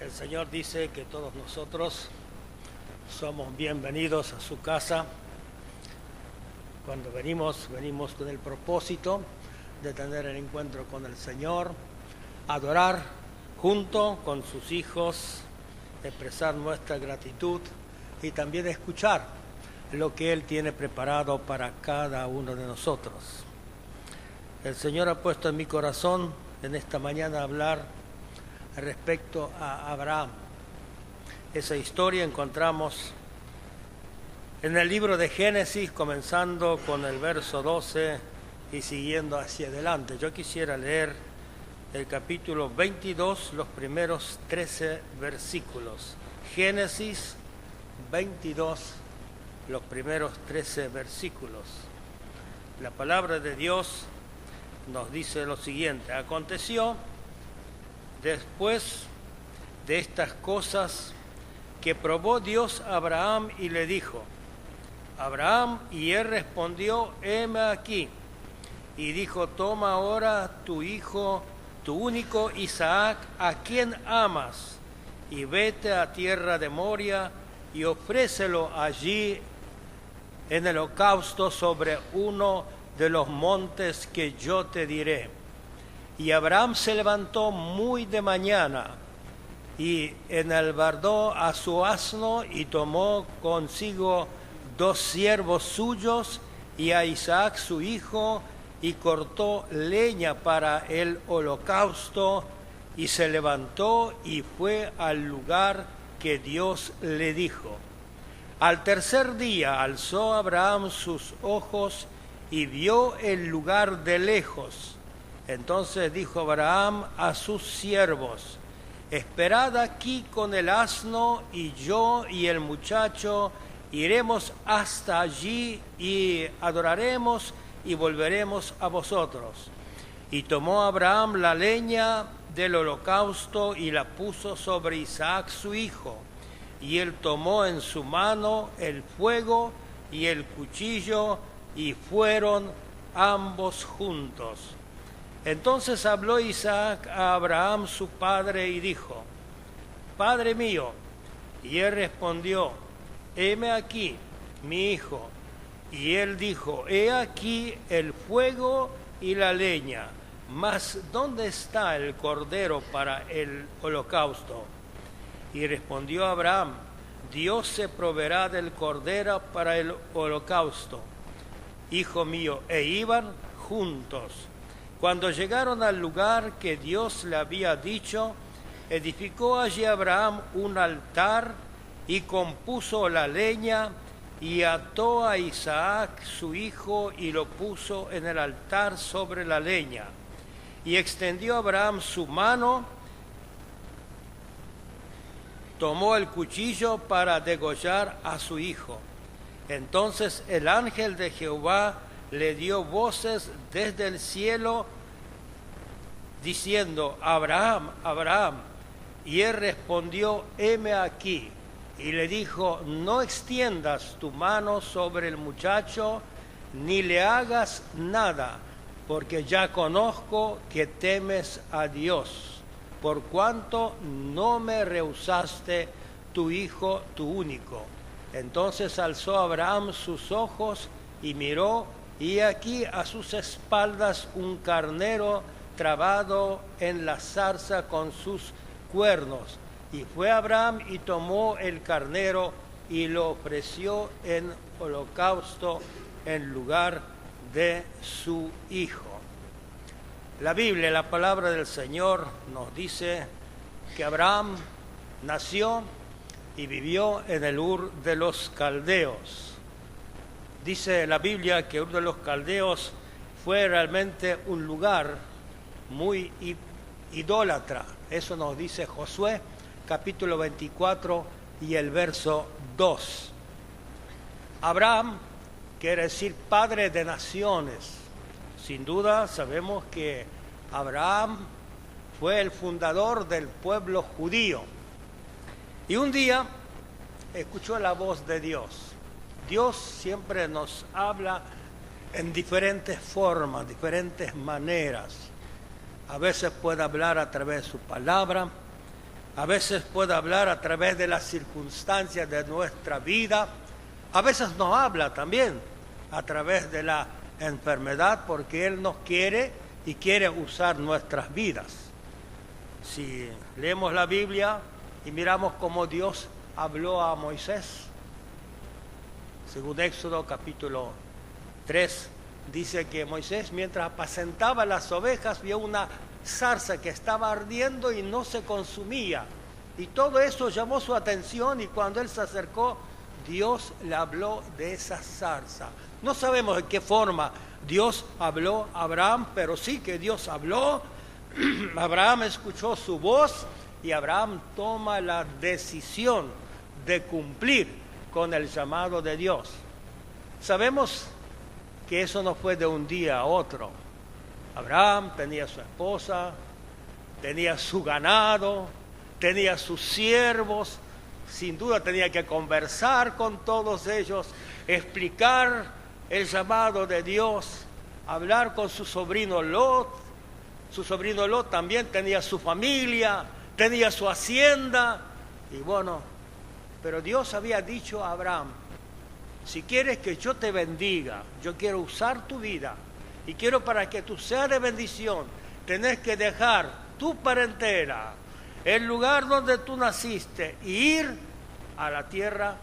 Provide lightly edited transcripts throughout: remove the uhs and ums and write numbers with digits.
El Señor dice que todos nosotros somos bienvenidos a su casa. Cuando venimos con el propósito de tener el encuentro con el Señor, adorar junto con sus hijos, expresar nuestra gratitud y también escuchar lo que Él tiene preparado para cada uno de nosotros. El Señor ha puesto en mi corazón en esta mañana hablar respecto a Abraham. Esa historia encontramos en el libro de Génesis, comenzando con el verso 12 y siguiendo hacia adelante. Yo quisiera leer el capítulo 22, los primeros 13 versículos. Génesis 22, los primeros 13 versículos. La palabra de Dios nos dice lo siguiente: aconteció después de estas cosas que probó Dios a Abraham y le dijo: Abraham, y él respondió: heme aquí. Y dijo: toma ahora tu hijo, tu único Isaac, a quien amas, y vete a tierra de Moria y ofrécelo allí en el holocausto sobre uno de los montes que yo te diré. Y Abraham se levantó muy de mañana y enalbardó a su asno y tomó consigo 2 siervos suyos y a Isaac su hijo, y cortó leña para el holocausto, y se levantó y fue al lugar que Dios le dijo. Al tercer día alzó Abraham sus ojos y vio el lugar de lejos. Entonces dijo Abraham a sus siervos: esperad aquí con el asno, y yo y el muchacho iremos hasta allí y adoraremos y volveremos a vosotros. Y tomó Abraham la leña del holocausto y la puso sobre Isaac su hijo, y él tomó en su mano el fuego y el cuchillo, y fueron ambos juntos. Entonces habló Isaac a Abraham su padre y dijo: Padre mío. Y él respondió: heme aquí, mi hijo. Y él dijo: he aquí el fuego y la leña, mas ¿dónde está el cordero para el holocausto? Y respondió Abraham: Dios se proveerá del cordero para el holocausto, hijo mío. E iban juntos. Cuando llegaron al lugar que Dios le había dicho, edificó allí Abraham un altar y compuso la leña, y ató a Isaac su hijo y lo puso en el altar sobre la leña. Y extendió Abraham su mano, tomó el cuchillo para degollar a su hijo. Entonces el ángel de Jehová le dio voces desde el cielo, diciendo: Abraham, Abraham. Y él respondió: heme aquí. Y le dijo: no extiendas tu mano sobre el muchacho, ni le hagas nada, porque ya conozco que temes a Dios, por cuanto no me rehusaste tu hijo, tu único. Entonces alzó Abraham sus ojos y miró, y aquí a sus espaldas un carnero trabado en la zarza con sus cuernos. Y fue Abraham y tomó el carnero y lo ofreció en holocausto en lugar de su hijo. La Biblia, la palabra del Señor, nos dice que Abraham nació y vivió en el Ur de los Caldeos. Dice la Biblia que Ur de los Caldeos fue realmente un lugar muy idólatra. Eso nos dice Josué, capítulo 24 y el verso 2. Abraham quiere decir padre de naciones. Sin duda sabemos que Abraham fue el fundador del pueblo judío. Y un día escuchó la voz de Dios. Dios siempre nos habla en diferentes formas, diferentes maneras. A veces puede hablar a través de su palabra, A veces puede hablar a través de las circunstancias de nuestra vida. A veces nos habla también a través de la enfermedad, porque Él nos quiere y quiere usar nuestras vidas. Si leemos la Biblia y miramos cómo Dios habló a Moisés, según Éxodo capítulo 3, dice que Moisés, mientras apacentaba las ovejas, vio una zarza que estaba ardiendo y no se consumía. Y todo eso llamó su atención, y cuando él se acercó, Dios le habló de esa zarza. No sabemos de qué forma Dios habló a Abraham, pero sí que Dios habló. Abraham escuchó su voz y Abraham toma la decisión de cumplir con el llamado de Dios. Sabemos que eso no fue de un día a otro. Abraham tenía a su esposa, tenía su ganado, tenía sus siervos, sin duda tenía que conversar con todos ellos, explicar el llamado de Dios, hablar con su sobrino Lot. Su sobrino Lot también tenía su familia, tenía su hacienda, y bueno, pero Dios había dicho a Abraham: si quieres que yo te bendiga, yo quiero usar tu vida, y quiero para que tú seas de bendición, tenés que dejar tu parentela, el lugar donde tú naciste, e ir a la tierra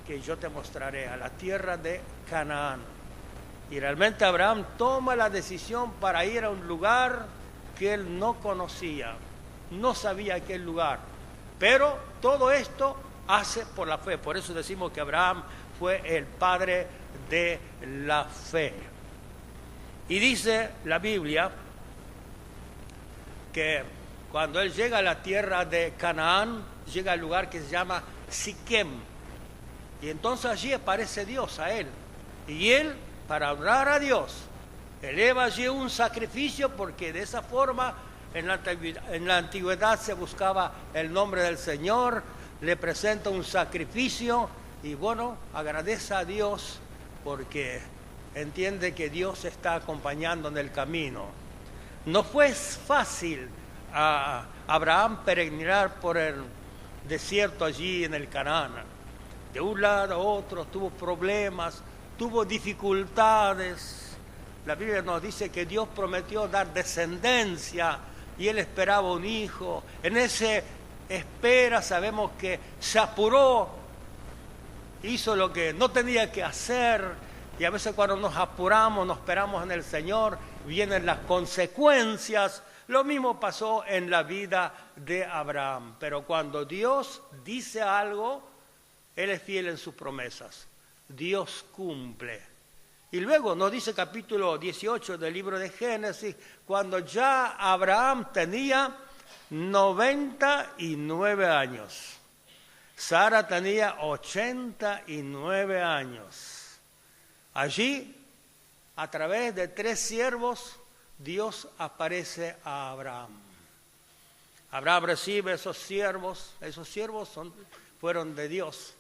que yo te mostraré, a la tierra de Canaán. Y realmente Abraham toma la decisión para ir a un lugar que él no conocía, no sabía aquel lugar, pero todo esto hace por la fe. Por eso decimos que Abraham fue el padre de la fe. Y dice la Biblia que cuando él llega a la tierra de Canaán, llega al lugar que se llama Siquem. Y entonces allí aparece Dios a él. Y él, para honrar a Dios, eleva allí un sacrificio, porque de esa forma en la antigüedad se buscaba el nombre del Señor. Le presenta un sacrificio y bueno, agradece a Dios porque entiende que Dios está acompañando en el camino. No fue fácil a Abraham peregrinar por el desierto allí en el Canaán. De un lado a otro tuvo problemas, tuvo dificultades. La Biblia nos dice que Dios prometió dar descendencia y él esperaba un hijo. En ese espera sabemos que se apuró, hizo lo que no tenía que hacer, y a veces cuando nos apuramos, nos esperamos en el Señor, vienen las consecuencias. Lo mismo pasó en la vida de Abraham, pero cuando Dios dice algo, Él es fiel en sus promesas. Dios cumple. Y luego nos dice capítulo 18 del libro de Génesis, cuando ya Abraham tenía 99 años. Sara tenía 89 años. Allí, a través de 3 siervos, Dios aparece a Abraham. Abraham recibe esos siervos fueron de Dios.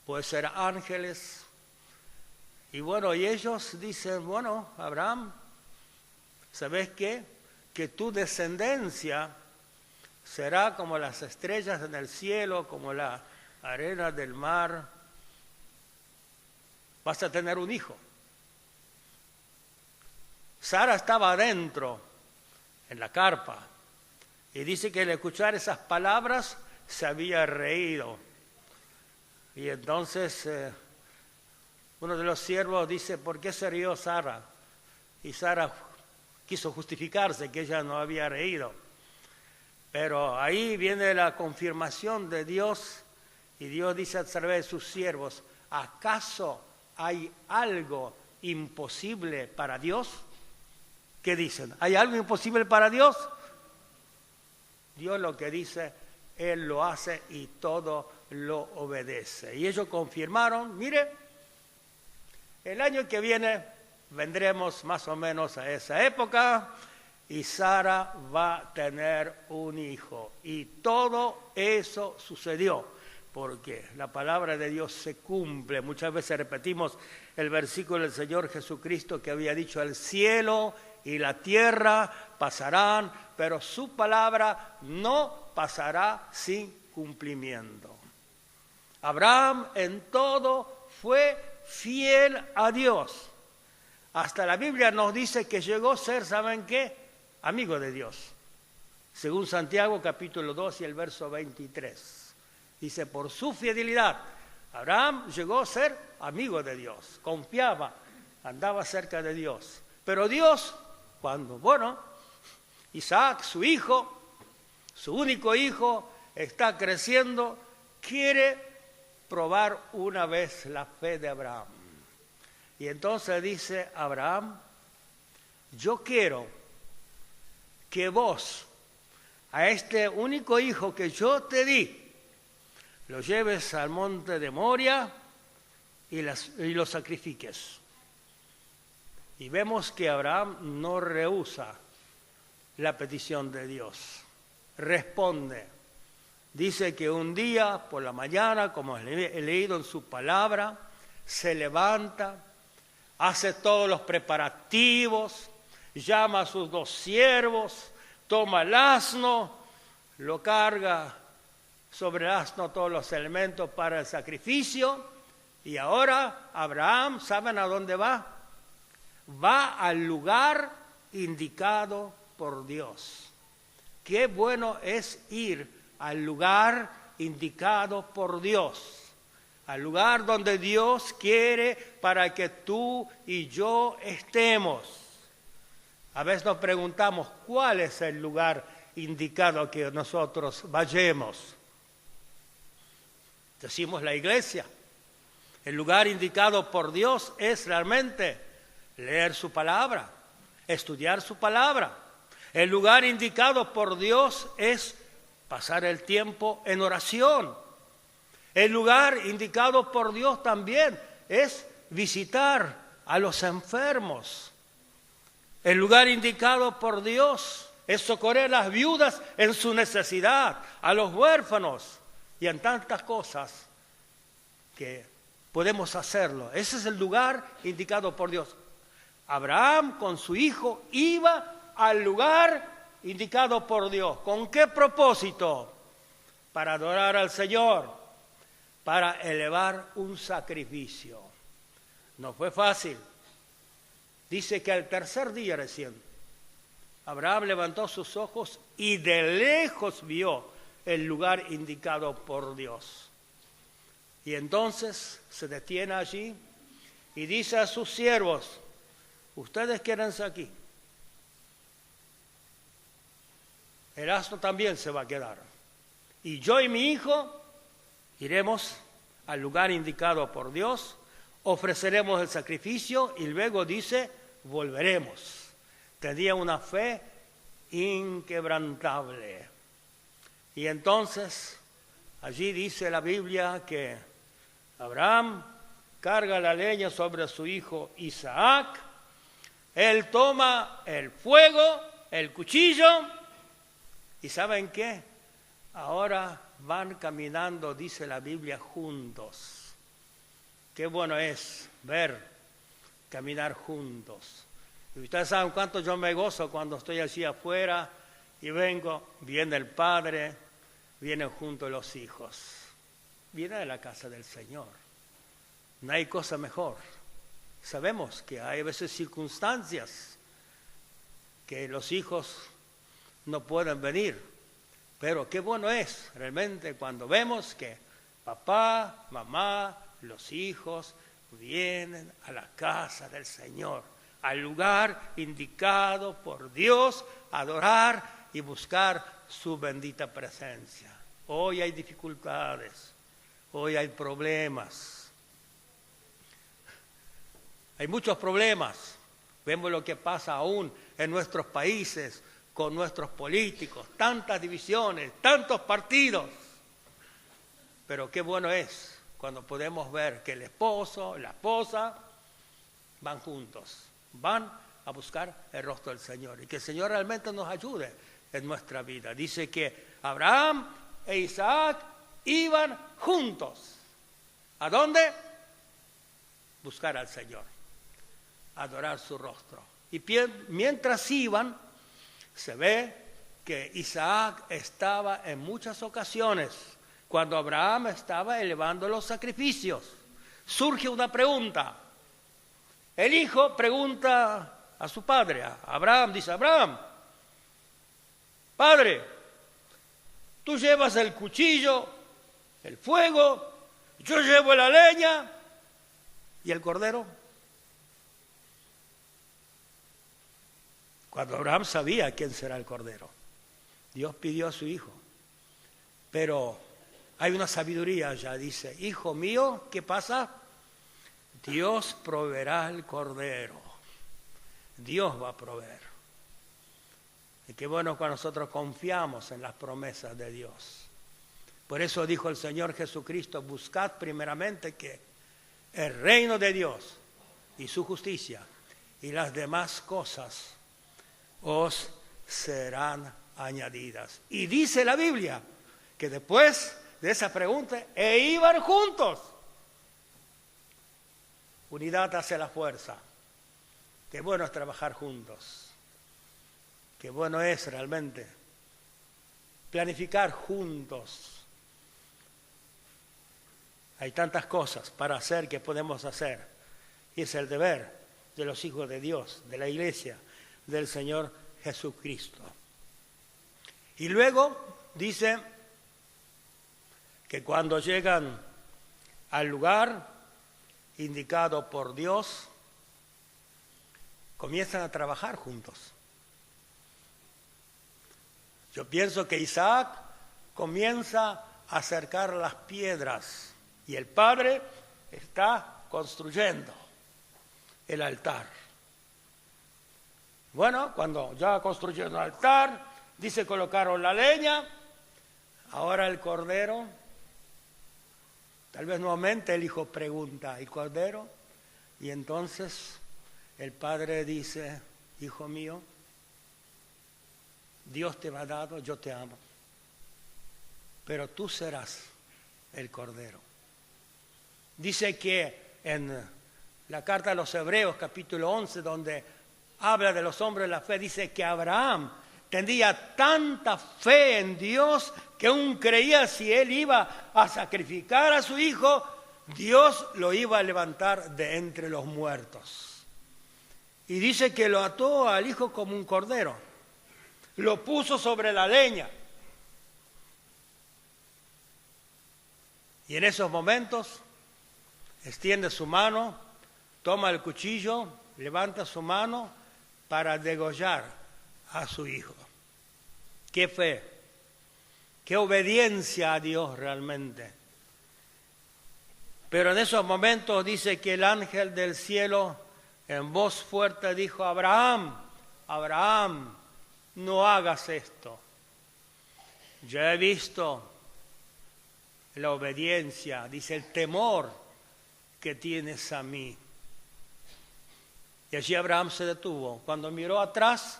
Puede ser ángeles. Y bueno, y ellos dicen, bueno, Abraham, ¿sabes qué? Que tu descendencia será como las estrellas en el cielo, como la arena del mar. Vas a tener un hijo. Sara estaba adentro, en la carpa, y dice que al escuchar esas palabras se había reído. Y entonces uno de los siervos dice, ¿por qué se rió Sara? Y Sara quiso justificarse que ella no había reído. Pero ahí viene la confirmación de Dios, y Dios dice a través de sus siervos, ¿acaso hay algo imposible para Dios? ¿Qué dicen? ¿Hay algo imposible para Dios? Dios lo que dice, Él lo hace y todo lo obedece. Y ellos confirmaron, mire, el año que viene vendremos más o menos a esa época y Sara va a tener un hijo. Y todo eso sucedió, porque la palabra de Dios se cumple. Muchas veces repetimos el versículo del Señor Jesucristo que había dicho, el cielo y la tierra pasarán, pero su palabra no pasará sin cumplimiento. Abraham en todo fue fiel a Dios. Hasta la Biblia nos dice que llegó a ser, ¿saben qué? Amigo de Dios. Según Santiago capítulo 2 y el verso 23. Dice, por su fidelidad, Abraham llegó a ser amigo de Dios. Confiaba, andaba cerca de Dios. Pero Dios, Isaac, su hijo, su único hijo, está creciendo, quiere probar una vez la fe de Abraham. Y entonces dice Abraham, yo quiero que vos, a este único hijo que yo te di, lo lleves al monte de Moria y lo sacrifiques. Y vemos que Abraham no rehúsa la petición de Dios. Responde. Dice que un día por la mañana, como he leído en su palabra, se levanta, hace todos los preparativos, llama a sus 2 siervos, toma el asno, lo carga sobre el asno todos los elementos para el sacrificio. Y ahora Abraham, ¿saben a dónde va? Va al lugar indicado por Dios. Qué bueno es ir al lugar indicado por Dios. Al lugar donde Dios quiere para que tú y yo estemos. A veces nos preguntamos, ¿cuál es el lugar indicado que nosotros vayamos? Decimos la iglesia. El lugar indicado por Dios es realmente leer su palabra, estudiar su palabra. El lugar indicado por Dios es pasar el tiempo en oración. El lugar indicado por Dios también es visitar a los enfermos. El lugar indicado por Dios es socorrer a las viudas en su necesidad, a los huérfanos y en tantas cosas que podemos hacerlo. Ese es el lugar indicado por Dios. Abraham con su hijo iba al lugar indicado por Dios. ¿Con qué propósito? Para adorar al Señor, para elevar un sacrificio. No fue fácil. Dice que al tercer día recién, Abraham levantó sus ojos y de lejos vio el lugar indicado por Dios. Y entonces se detiene allí y dice a sus siervos, ustedes quédense aquí. El asno también se va a quedar. Y yo y mi hijo iremos al lugar indicado por Dios, ofreceremos el sacrificio y luego dice, volveremos. Tenía una fe inquebrantable. Y entonces, allí dice la Biblia que Abraham carga la leña sobre su hijo Isaac, él toma el fuego, el cuchillo, y ¿saben qué? Ahora van caminando, dice la Biblia, juntos. Qué bueno es ver, caminar juntos. Y ustedes saben cuánto yo me gozo cuando estoy allí afuera y vengo, viene el Padre, vienen juntos los hijos. Viene de la casa del Señor. No hay cosa mejor. Sabemos que hay a veces circunstancias que los hijos no pueden venir. Pero qué bueno es realmente cuando vemos que papá, mamá, los hijos vienen a la casa del Señor, al lugar indicado por Dios, a adorar y buscar su bendita presencia. Hoy hay dificultades, hoy hay problemas. Hay muchos problemas. Vemos lo que pasa aún en nuestros países, con nuestros políticos, tantas divisiones, tantos partidos. Pero qué bueno es cuando podemos ver que el esposo, la esposa, van juntos, van a buscar el rostro del Señor. Y que el Señor realmente nos ayude en nuestra vida. Dice que Abraham e Isaac iban juntos. ¿A dónde? Buscar al Señor, adorar su rostro. Y mientras iban, se ve que Isaac estaba en muchas ocasiones, cuando Abraham estaba elevando los sacrificios, surge una pregunta. El hijo pregunta a su padre, a Abraham, dice: Abraham, padre, tú llevas el cuchillo, el fuego, yo llevo la leña y el cordero. Cuando Abraham sabía quién será el cordero, Dios pidió a su hijo. Pero hay una sabiduría allá, dice: hijo mío, ¿qué pasa? Dios proveerá el cordero. Dios va a proveer. Y qué bueno cuando nosotros confiamos en las promesas de Dios. Por eso dijo el Señor Jesucristo: buscad primeramente que el reino de Dios y su justicia, y las demás cosas os serán añadidas. Y dice la Biblia que después de esa pregunta, iban juntos. Unidad hace la fuerza. Qué bueno es trabajar juntos. Qué bueno es realmente planificar juntos. Hay tantas cosas para hacer que podemos hacer. Y es el deber de los hijos de Dios, de la iglesia, del Señor Jesucristo. Y luego dice que cuando llegan al lugar indicado por Dios, comienzan a trabajar juntos. Yo pienso que Isaac comienza a acercar las piedras y el padre está construyendo el altar. Bueno, cuando ya construyeron el altar, dice, colocaron la leña, ahora el cordero. Tal vez nuevamente el hijo pregunta: ¿el cordero? Y entonces el padre dice: hijo mío, Dios te ha dado, yo te amo, pero tú serás el cordero. Dice que en la carta a los Hebreos, capítulo 11, donde habla de los hombres de la fe, dice que Abraham tenía tanta fe en Dios que aún creía si él iba a sacrificar a su hijo, Dios lo iba a levantar de entre los muertos. Y dice que lo ató al hijo como un cordero, lo puso sobre la leña. Y en esos momentos extiende su mano, toma el cuchillo, levanta su mano para degollar a su hijo. Qué fe, qué obediencia a Dios realmente. Pero en esos momentos dice que el ángel del cielo en voz fuerte dijo: Abraham, Abraham, no hagas esto. Ya he visto la obediencia, dice, el temor que tienes a mí. Y allí Abraham se detuvo. Cuando miró atrás,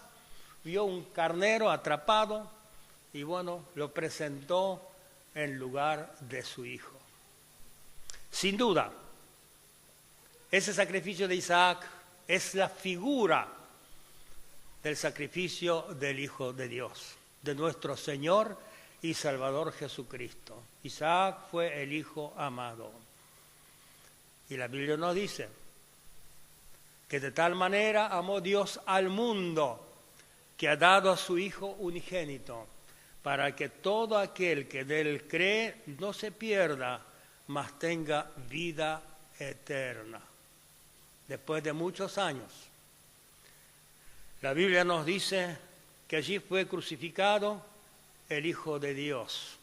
vio un carnero atrapado y bueno, lo presentó en lugar de su hijo. Sin duda, ese sacrificio de Isaac es la figura del sacrificio del Hijo de Dios, de nuestro Señor y Salvador Jesucristo. Isaac fue el hijo amado. Y la Biblia nos dice que de tal manera amó Dios al mundo que ha dado a su Hijo unigénito, para que todo aquel que de él cree no se pierda, mas tenga vida eterna. Después de muchos años, la Biblia nos dice que allí fue crucificado el Hijo de Dios.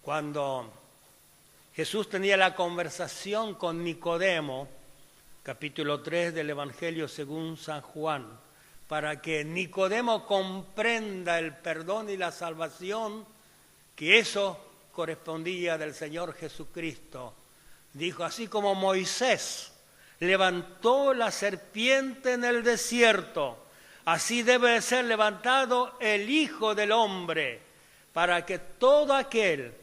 Cuando Jesús tenía la conversación con Nicodemo, capítulo 3 del Evangelio según San Juan, para que Nicodemo comprenda el perdón y la salvación, que eso correspondía del Señor Jesucristo. Dijo: así como Moisés levantó la serpiente en el desierto, así debe de ser levantado el Hijo del Hombre, para que todo aquel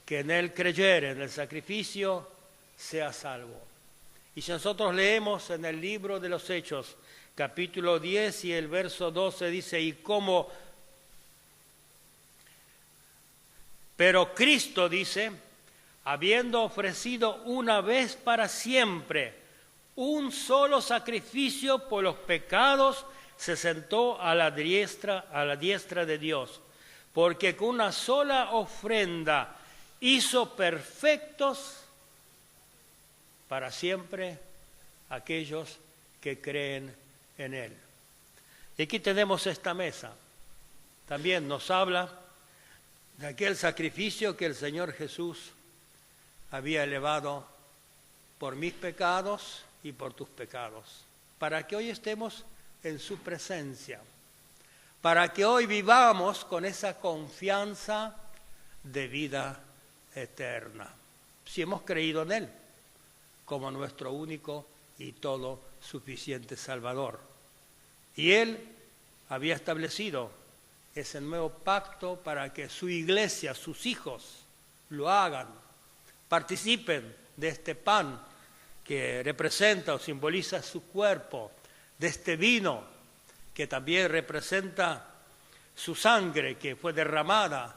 que en él creyere en el sacrificio sea salvo. Y si nosotros leemos en el libro de los Hechos, capítulo 10 y el verso 12, dice: y como Pero Cristo, dice, habiendo ofrecido una vez para siempre un solo sacrificio por los pecados, se sentó a la diestra de Dios, porque con una sola ofrenda hizo perfectos para siempre aquellos que creen en Él. Y aquí tenemos esta mesa. También nos habla de aquel sacrificio que el Señor Jesús había elevado por mis pecados y por tus pecados, para que hoy estemos en su presencia, para que hoy vivamos con esa confianza de vida eterna, si hemos creído en Él como nuestro único y todo suficiente Salvador. Y Él había establecido ese nuevo pacto para que su iglesia, sus hijos, lo hagan, participen de este pan que representa o simboliza su cuerpo, de este vino que también representa su sangre que fue derramada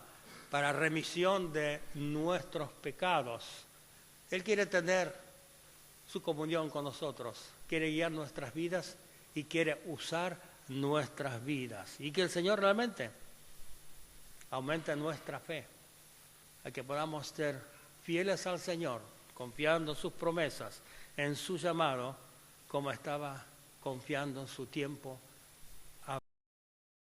para remisión de nuestros pecados. Él quiere tener su comunión con nosotros, quiere guiar nuestras vidas y quiere usar nuestras vidas. Y que el Señor realmente aumente nuestra fe, a que podamos ser fieles al Señor, confiando en sus promesas, en su llamado, como estaba confiando en su tiempo